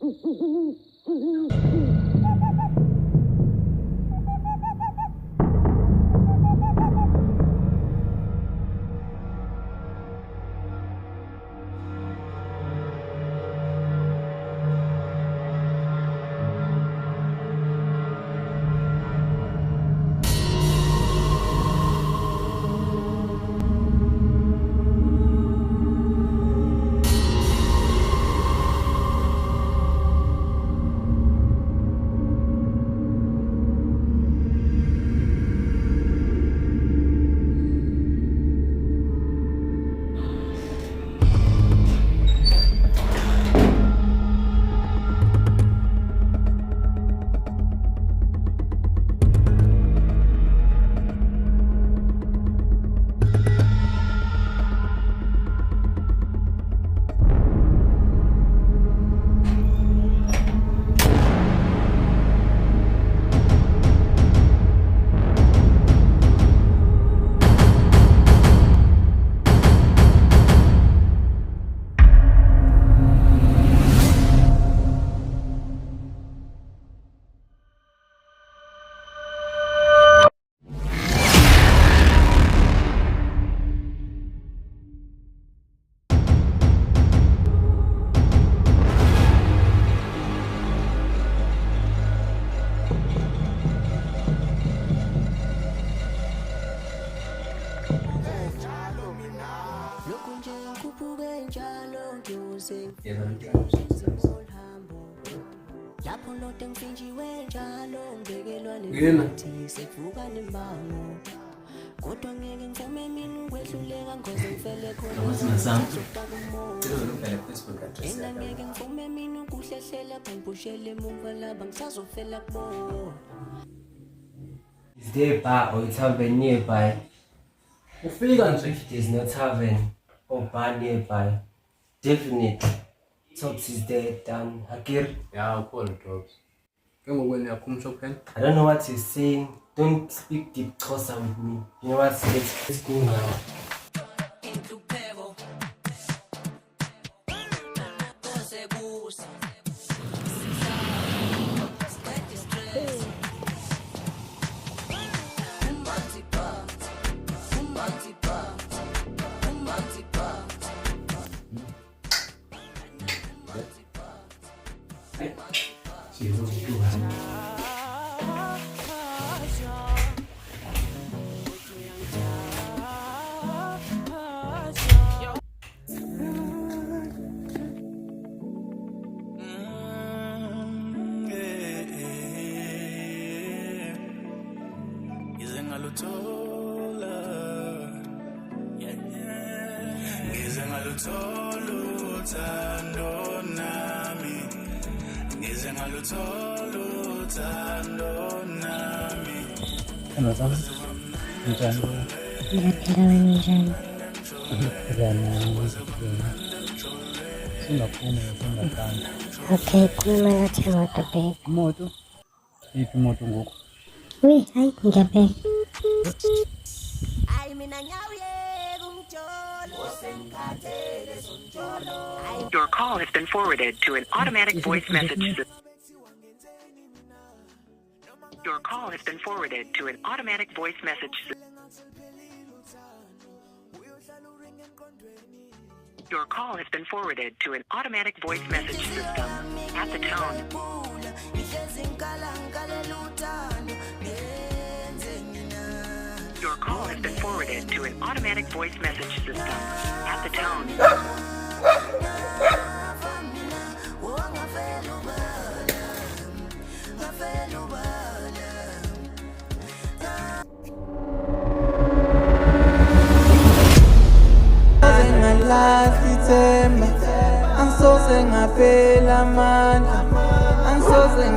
Is there a bar or a tavern nearby? If there's no tavern or bar nearby, definitely Tops is there than Hakir. Yeah, I'll call it Tops. I don't know what you're saying. Don't speak deep Xhosa with me. You know what? Let's go now. Okay, kumele moto babe. Moto? Iphi imoto ngoku? Hayi ngiyabheka. Your call has been forwarded to an automatic voice message system. Your call has been forwarded to an automatic voice message system. Your call has been forwarded to an automatic voice message system. At the tone. Your call has been forwarded to an automatic voice message system. At the tone. Angisoze ngaphela amandla, angisoze